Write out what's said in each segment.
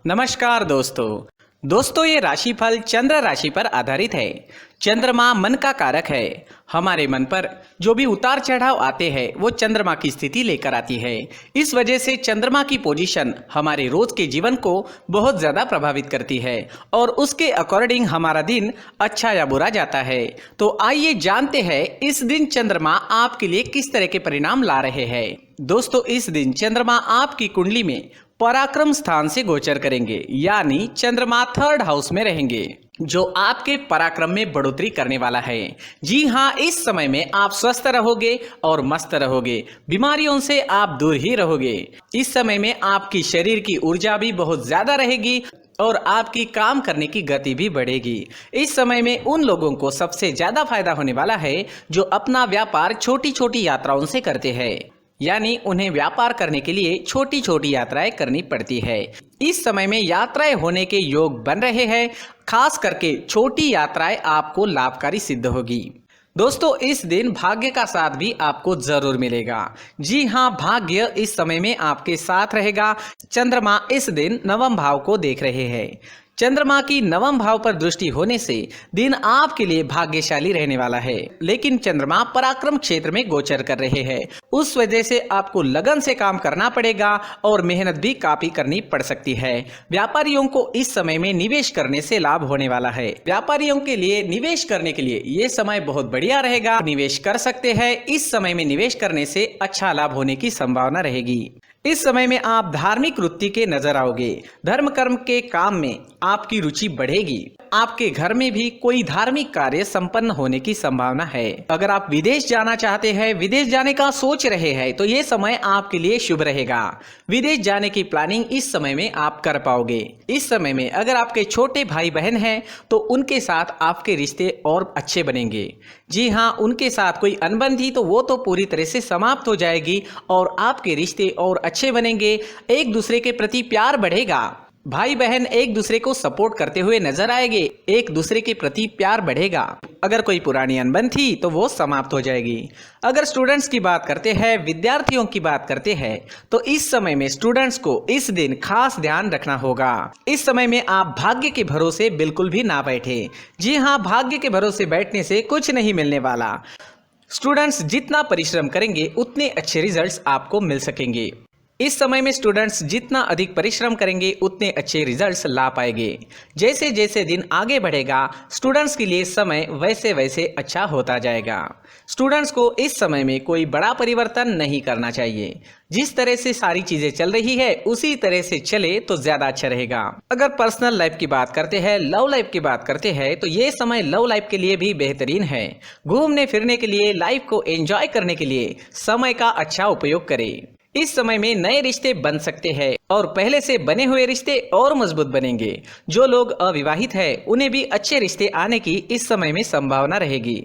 नमस्कार दोस्तों ये राशिफल चंद्र राशि पर आधारित है। चंद्रमा मन का कारक है। हमारे मन पर जो भी उतार चढ़ाव आते हैं वो चंद्रमा की स्थिति लेकर आती है। इस वजह से चंद्रमा की पोजीशन हमारे रोज के जीवन को बहुत ज्यादा प्रभावित करती है और उसके अकॉर्डिंग हमारा दिन अच्छा या बुरा जाता है। तो आइए जानते हैं इस दिन चंद्रमा आपके लिए किस तरह के परिणाम ला रहे हैं। दोस्तों, इस दिन चंद्रमा आपकी कुंडली में पराक्रम स्थान से गोचर करेंगे, यानी चंद्रमा 3rd हाउस में रहेंगे, जो आपके पराक्रम में बढ़ोतरी करने वाला है। जी हाँ, इस समय में आप स्वस्थ रहोगे और मस्त रहोगे, बीमारियों से आप दूर ही रहोगे। इस समय में आपकी शरीर की ऊर्जा भी बहुत ज्यादा रहेगी और आपकी काम करने की गति भी बढ़ेगी। इस समय में उन लोगों को सबसे ज्यादा फायदा होने वाला है जो अपना व्यापार छोटी छोटी यात्राओं से करते हैं, यानी उन्हें व्यापार करने के लिए छोटी छोटी यात्राएं करनी पड़ती है। इस समय में यात्राएं होने के योग बन रहे हैं। खास करके छोटी यात्राएं आपको लाभकारी सिद्ध होगी। दोस्तों, इस दिन भाग्य का साथ भी आपको जरूर मिलेगा। जी हाँ, भाग्य इस समय में आपके साथ रहेगा। चंद्रमा इस दिन 9वें भाव को देख रहे हैं। चंद्रमा की 9वें भाव पर दृष्टि होने से दिन आपके लिए भाग्यशाली रहने वाला है, लेकिन चंद्रमा पराक्रम क्षेत्र में गोचर कर रहे हैं। उस वजह से आपको लगन से काम करना पड़ेगा और मेहनत भी काफी करनी पड़ सकती है। व्यापारियों को इस समय में निवेश करने से लाभ होने वाला है। व्यापारियों के लिए निवेश करने के लिए ये समय बहुत बढ़िया रहेगा, निवेश कर सकते हैं। इस समय में निवेश करने से अच्छा लाभ होने की संभावना रहेगी। इस समय में आप धार्मिक वृत्ति के नजर आओगे। धर्म कर्म के काम में आपकी रुचि बढ़ेगी। आपके घर में भी कोई धार्मिक कार्य संपन्न होने की संभावना है। अगर आप विदेश जाना चाहते हैं, विदेश जाने का सोच रहे हैं, तो ये समय आपके लिए शुभ रहेगा। विदेश जाने की प्लानिंग इस समय में आप कर पाओगे। इस समय में अगर आपके छोटे भाई बहन हैं तो उनके साथ आपके रिश्ते और अच्छे बनेंगे। जी हाँ, उनके साथ कोई अनबन थी तो वो तो पूरी तरह से समाप्त हो जाएगी और आपके रिश्ते और अच्छे बनेंगे। एक दूसरे के प्रति प्यार बढ़ेगा। भाई बहन एक दूसरे को सपोर्ट करते हुए नजर आएंगे। एक दूसरे के प्रति प्यार बढ़ेगा। अगर कोई पुरानी अनबन थी तो वो समाप्त हो जाएगी। अगर स्टूडेंट्स की बात करते हैं, विद्यार्थियों की बात करते हैं, तो इस समय में स्टूडेंट्स को इस दिन खास ध्यान रखना होगा। इस समय में आप भाग्य के भरोसे बिल्कुल भी ना बैठे। जी हाँ, भाग्य के भरोसे बैठने से कुछ नहीं मिलने वाला। स्टूडेंट्स जितना परिश्रम करेंगे उतने अच्छे रिजल्ट्स आपको मिल सकेंगे। इस समय में स्टूडेंट्स जितना अधिक परिश्रम करेंगे उतने अच्छे रिजल्ट्स ला पाएंगे। जैसे जैसे दिन आगे बढ़ेगा स्टूडेंट्स के लिए समय वैसे वैसे अच्छा होता जाएगा। स्टूडेंट्स को इस समय में कोई बड़ा परिवर्तन नहीं करना चाहिए। जिस तरह से सारी चीजें चल रही है उसी तरह से चले तो ज्यादा अच्छा रहेगा। अगर पर्सनल लाइफ की बात करते हैं, लव लाइफ की बात करते हैं, तो ये समय लव लाइफ के लिए भी बेहतरीन है। घूमने फिरने के लिए, लाइफ को एंजॉय करने के लिए समय का अच्छा उपयोग करें। इस समय में नए रिश्ते बन सकते हैं और पहले से बने हुए रिश्ते और मजबूत बनेंगे। जो लोग अविवाहित हैं उन्हें भी अच्छे रिश्ते आने की इस समय में संभावना रहेगी।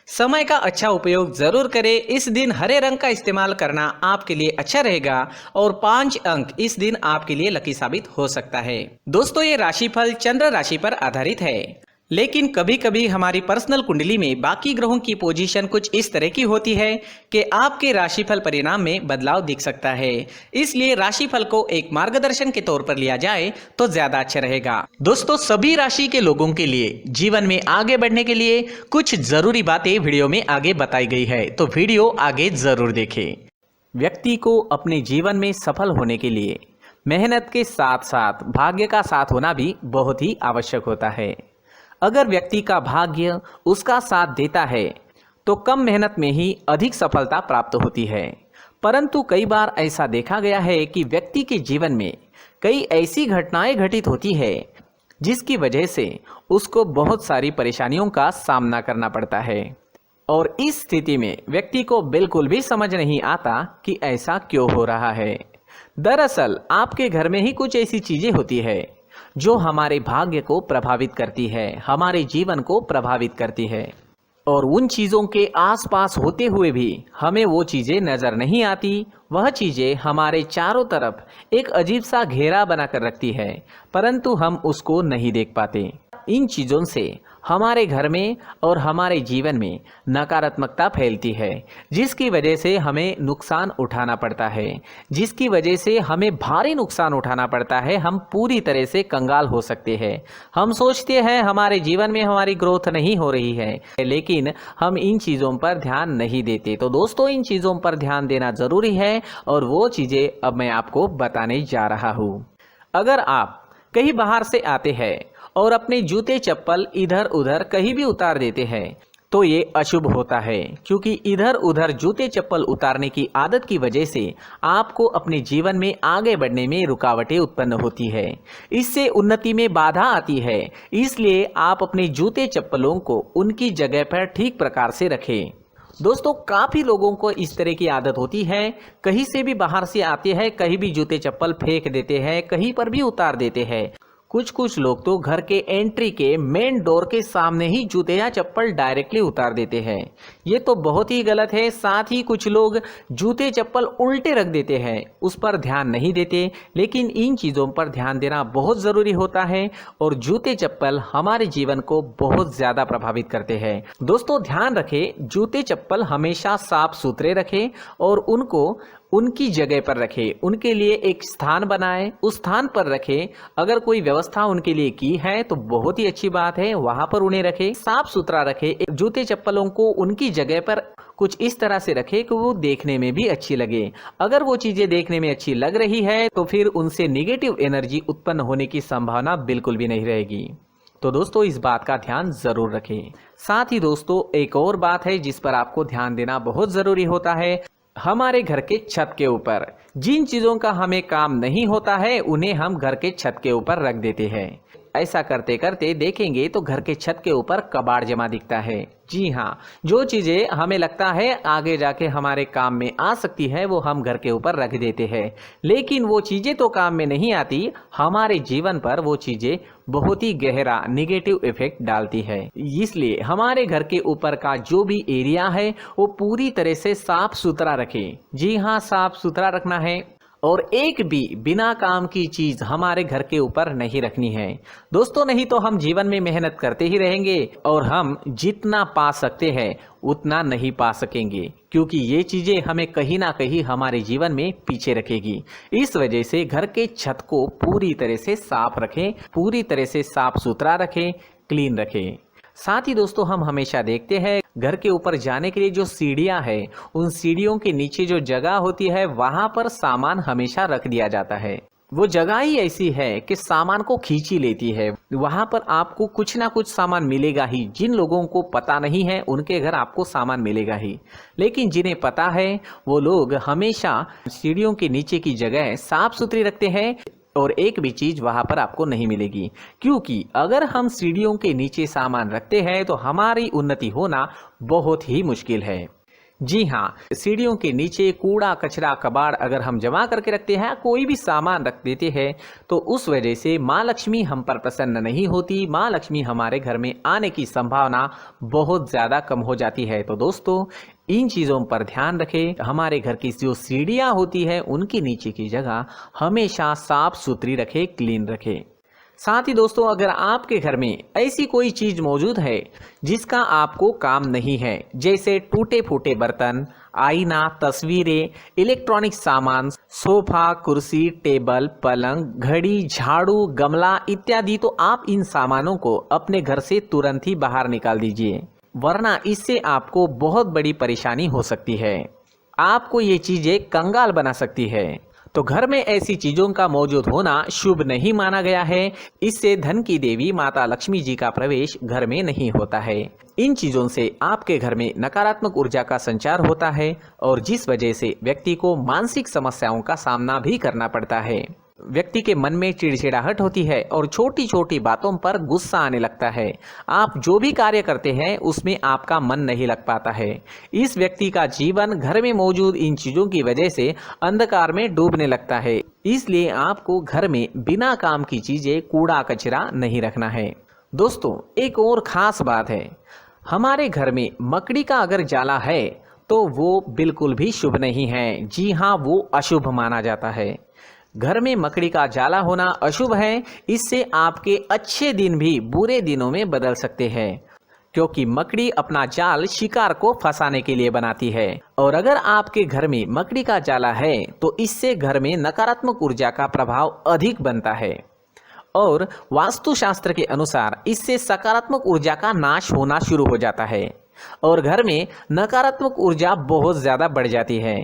समय का अच्छा उपयोग जरूर करें। इस दिन हरे रंग का इस्तेमाल करना आपके लिए अच्छा रहेगा और 5 अंक इस दिन आपके लिए लकी साबित हो सकता है। दोस्तों, ये राशिफल चंद्र राशि पर आधारित है, लेकिन कभी कभी हमारी पर्सनल कुंडली में बाकी ग्रहों की पोजीशन कुछ इस तरह की होती है कि आपके राशिफल परिणाम में बदलाव दिख सकता है। इसलिए राशिफल को एक मार्गदर्शन के तौर पर लिया जाए तो ज्यादा अच्छा रहेगा। दोस्तों, सभी राशि के लोगों के लिए जीवन में आगे बढ़ने के लिए कुछ जरूरी बातें वीडियो में आगे बताई गई है, तो वीडियो आगे जरूर देखें। व्यक्ति को अपने जीवन में सफल होने के लिए मेहनत के साथ साथ भाग्य का साथ होना भी बहुत ही आवश्यक होता है। अगर व्यक्ति का भाग्य उसका साथ देता है तो कम मेहनत में ही अधिक सफलता प्राप्त होती है, परंतु कई बार ऐसा देखा गया है कि व्यक्ति के जीवन में कई ऐसी घटनाएं घटित होती है जिसकी वजह से उसको बहुत सारी परेशानियों का सामना करना पड़ता है और इस स्थिति में व्यक्ति को बिल्कुल भी समझ नहीं आता कि ऐसा क्यों हो रहा है। दरअसल आपके घर में ही कुछ ऐसी चीजें होती है जो हमारे भाग्य को प्रभावित करती है, हमारे जीवन को प्रभावित करती है और उन चीज़ों के आसपास होते हुए भी हमें वो चीज़ें नज़र नहीं आती। वह चीज़ें हमारे चारों तरफ एक अजीब सा घेरा बनाकर रखती है, परंतु हम उसको नहीं देख पाते। इन चीज़ों से हमारे घर में और हमारे जीवन में नकारात्मकता फैलती है, जिसकी वजह से हमें नुकसान उठाना पड़ता है, जिसकी वजह से हमें भारी नुकसान उठाना पड़ता है। हम पूरी तरह से कंगाल हो सकते हैं। हम सोचते हैं हमारे जीवन में हमारी ग्रोथ नहीं हो रही है, लेकिन हम इन चीज़ों पर ध्यान नहीं देते। तो दोस्तों, इन चीज़ों पर ध्यान देना ज़रूरी है और वो चीज़ें अब मैं आपको बताने जा रहा हूँ। अगर आप कहीं बाहर से आते हैं और अपने जूते चप्पल इधर उधर कहीं भी उतार देते हैं तो ये अशुभ होता है, क्योंकि इधर उधर जूते चप्पल उतारने की आदत की वजह से आपको अपने जीवन में आगे बढ़ने में रुकावटें उत्पन्न होती है। इससे उन्नति में बाधा आती है। इसलिए आप अपने जूते चप्पलों को उनकी जगह पर ठीक प्रकार से रखें। दोस्तों, काफ़ी लोगों को इस तरह की आदत होती है, कहीं से भी बाहर से आते हैं, कहीं भी जूते चप्पल फेंक देते हैं, कहीं पर भी उतार देते हैं। कुछ लोग तो घर के एंट्री के मेन डोर के सामने ही जूते या चप्पल डायरेक्टली उतार देते हैं। ये तो बहुत ही गलत है। साथ ही कुछ लोग जूते चप्पल उल्टे रख देते हैं, उस पर ध्यान नहीं देते। लेकिन इन चीज़ों पर ध्यान देना बहुत ज़रूरी होता है और जूते चप्पल हमारे जीवन को बहुत ज़्यादा प्रभावित करते हैं। दोस्तों, ध्यान रखें, जूते चप्पल हमेशा साफ सुथरे रखें और उनको उनकी जगह पर रखें। उनके लिए एक स्थान बनाएं, उस स्थान पर रखें। अगर कोई व्यवस्था उनके लिए की है तो बहुत ही अच्छी बात है, वहां पर उन्हें रखें, साफ सुथरा रखें। जूते चप्पलों को उनकी जगह पर कुछ इस तरह से रखें कि वो देखने में भी अच्छी लगे। अगर वो चीजें देखने में अच्छी लग रही है तो फिर उनसे निगेटिव एनर्जी उत्पन्न होने की संभावना बिल्कुल भी नहीं रहेगी। तो दोस्तों, इस बात का ध्यान जरूर रखें। साथ ही दोस्तों, एक और बात है जिस पर आपको ध्यान देना बहुत जरूरी होता है। हमारे घर के छत के ऊपर जिन चीज़ों का हमें काम नहीं होता है उन्हें हम घर के छत के ऊपर रख देते हैं। ऐसा करते करते देखेंगे तो घर के छत के ऊपर कबाड़ जमा दिखता है। जी हाँ, जो चीज़ें हमें लगता है आगे जाके हमारे काम में आ सकती है वो हम घर के ऊपर रख देते हैं, लेकिन वो चीज़ें तो काम में नहीं आती। हमारे जीवन पर वो चीज़ें बहुत ही गहरा निगेटिव इफेक्ट डालती है। इसलिए हमारे घर के ऊपर का जो भी एरिया है वो पूरी तरह से साफ सुथरा रखें। जी हाँ, साफ सुथरा रखना है और एक भी बिना काम की चीज हमारे घर के ऊपर नहीं रखनी है। दोस्तों, नहीं तो हम जीवन में मेहनत करते ही रहेंगे और हम जितना पा सकते हैं उतना नहीं पा सकेंगे, क्योंकि ये चीजें हमें कहीं ना कहीं हमारे जीवन में पीछे रखेगी। इस वजह से घर के छत को पूरी तरह से साफ रखें, पूरी तरह से साफ सुथरा रखें, क्लीन रखें। साथ ही दोस्तों, हम हमेशा देखते हैं घर के ऊपर जाने के लिए जो सीढ़ियां है, उन सीढ़ियों के नीचे जो जगह होती है वहां पर सामान हमेशा रख दिया जाता है। वो जगह ही ऐसी है कि सामान को खींच ही लेती है। वहां पर आपको कुछ ना कुछ सामान मिलेगा ही। जिन लोगों को पता नहीं है उनके घर आपको सामान मिलेगा ही, लेकिन जिन्हें पता है वो लोग हमेशा सीढ़ियों के नीचे की जगह साफ सुथरी रखते हैं और एक भी चीज वहां पर आपको नहीं मिलेगी। क्योंकि अगर हम सीढ़ियों के नीचे सामान रखते हैं तो हमारी उन्नति होना बहुत ही मुश्किल है। जी हाँ, सीढ़ियों के नीचे कूड़ा कचरा कबाड़ अगर हम जमा करके रखते हैं, कोई भी सामान रख देते हैं, तो उस वजह से माँ लक्ष्मी हम पर प्रसन्न नहीं होती। माँ लक्ष्मी हमारे घर में आने की संभावना बहुत ज़्यादा कम हो जाती है। तो दोस्तों, इन चीज़ों पर ध्यान रखें। हमारे घर की जो सीढ़ियाँ होती है उनकी नीचे की जगह हमेशा साफ सुथरी रखें, क्लीन रखें। साथ ही दोस्तों, अगर आपके घर में ऐसी कोई चीज मौजूद है जिसका आपको काम नहीं है, जैसे टूटे फूटे बर्तन, आईना, तस्वीरें, इलेक्ट्रॉनिक सामान, सोफा, कुर्सी, टेबल, पलंग, घड़ी, झाड़ू, गमला इत्यादि, तो आप इन सामानों को अपने घर से तुरंत ही बाहर निकाल दीजिए, वरना इससे आपको बहुत बड़ी परेशानी हो सकती है। आपको ये चीजें कंगाल बना सकती है। तो घर में ऐसी चीजों का मौजूद होना शुभ नहीं माना गया है। इससे धन की देवी माता लक्ष्मी जी का प्रवेश घर में नहीं होता है। इन चीजों से आपके घर में नकारात्मक ऊर्जा का संचार होता है और जिस वजह से व्यक्ति को मानसिक समस्याओं का सामना भी करना पड़ता है। व्यक्ति के मन में चिड़चिड़ाहट होती है और छोटी छोटी बातों पर गुस्सा आने लगता है। आप जो भी कार्य करते हैं उसमें आपका मन नहीं लग पाता है। इस व्यक्ति का जीवन घर में मौजूद इन चीजों की वजह से अंधकार में डूबने लगता है। इसलिए आपको घर में बिना काम की चीजें, कूड़ा कचरा नहीं रखना है। दोस्तों, एक और खास बात है, हमारे घर में मकड़ी का अगर जाला है तो वो बिल्कुल भी शुभ नहीं है। जी हाँ, वो अशुभ माना जाता है। घर में मकड़ी का जाला होना अशुभ है। इससे आपके अच्छे दिन भी बुरे दिनों में बदल सकते हैं, क्योंकि मकड़ी अपना जाल शिकार को फंसाने के लिए बनाती है। और अगर आपके घर में मकड़ी का जाला है तो इससे घर में नकारात्मक ऊर्जा का प्रभाव अधिक बनता है और वास्तुशास्त्र के अनुसार इससे सकारात्मक ऊर्जा का नाश होना शुरू हो जाता है और घर में नकारात्मक ऊर्जा बहुत ज़्यादा बढ़ जाती है।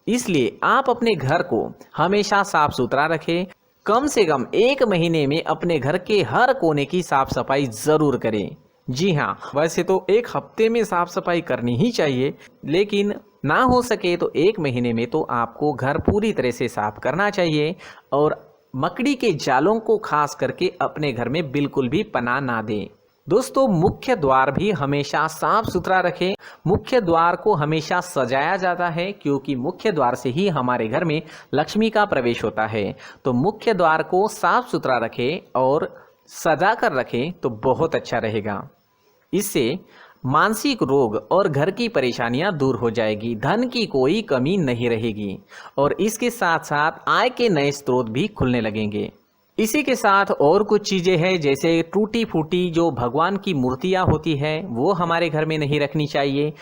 इसलिए आप अपने घर को हमेशा साफ सुथरा रखें। कम से कम 1 महीने में अपने घर के हर कोने की साफ सफाई ज़रूर करें। जी हाँ, वैसे तो 1 हफ्ते में साफ सफाई करनी ही चाहिए, लेकिन ना हो सके तो 1 महीने में तो आपको घर पूरी तरह से साफ करना चाहिए और मकड़ी के जालों को खास करके अपने घर में बिल्कुल भी पनाह ना दें। दोस्तों, मुख्य द्वार भी हमेशा साफ सुथरा रखें। मुख्य द्वार को हमेशा सजाया जाता है, क्योंकि मुख्य द्वार से ही हमारे घर में लक्ष्मी का प्रवेश होता है। तो मुख्य द्वार को साफ सुथरा रखें और सजा कर रखें तो बहुत अच्छा रहेगा। इससे मानसिक रोग और घर की परेशानियां दूर हो जाएगी, धन की कोई कमी नहीं रहेगी और इसके साथ साथ आय के नए स्रोत भी खुलने लगेंगे। इसी के साथ और कुछ चीज़ें हैं, जैसे टूटी फूटी जो भगवान की मूर्तियां होती है वो हमारे घर में नहीं रखनी चाहिए।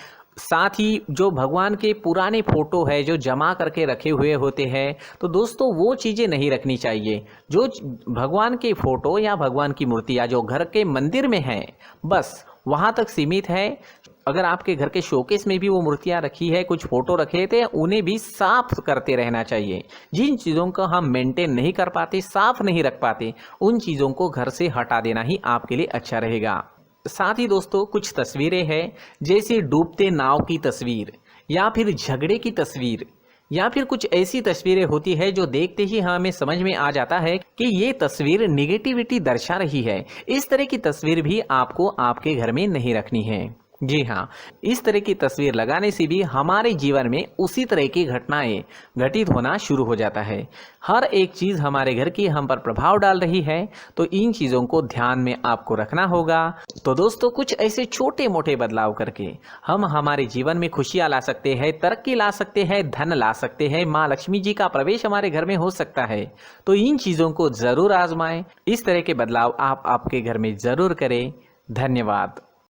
साथ ही जो भगवान के पुराने फोटो है जो जमा करके रखे हुए होते हैं, तो दोस्तों वो चीज़ें नहीं रखनी चाहिए। जो भगवान के फोटो या भगवान की मूर्तियाँ जो घर के मंदिर में हैं, बस वहाँ तक सीमित है। अगर आपके घर के शोकेस में भी वो मूर्तियाँ रखी है, कुछ फोटो रखे थे, उन्हें भी साफ करते रहना चाहिए। जिन चीज़ों को हम मेंटेन नहीं कर पाते, साफ नहीं रख पाते, उन चीज़ों को घर से हटा देना ही आपके लिए अच्छा रहेगा। साथ ही दोस्तों, कुछ तस्वीरें हैं, जैसे डूबते नाव की तस्वीर या फिर झगड़े की तस्वीर या फिर कुछ ऐसी तस्वीरें होती है जो देखते ही हमें समझ में आ जाता है कि ये तस्वीर निगेटिविटी दर्शा रही है। इस तरह की तस्वीर भी आपको आपके घर में नहीं रखनी है। जी हाँ, इस तरह की तस्वीर लगाने से भी हमारे जीवन में उसी तरह की घटनाएं घटित होना शुरू हो जाता है। हर एक चीज़ हमारे घर की हम पर प्रभाव डाल रही है, तो इन चीज़ों को ध्यान में आपको रखना होगा। तो दोस्तों, कुछ ऐसे छोटे मोटे बदलाव करके हम हमारे जीवन में खुशियाँ ला सकते हैं, तरक्की ला सकते हैं, धन ला सकते हैं, माँ लक्ष्मी जी का प्रवेश हमारे घर में हो सकता है। तो इन चीज़ों को ज़रूर आजमाएं। इस तरह के बदलाव आप आपके घर में ज़रूर करें। धन्यवाद।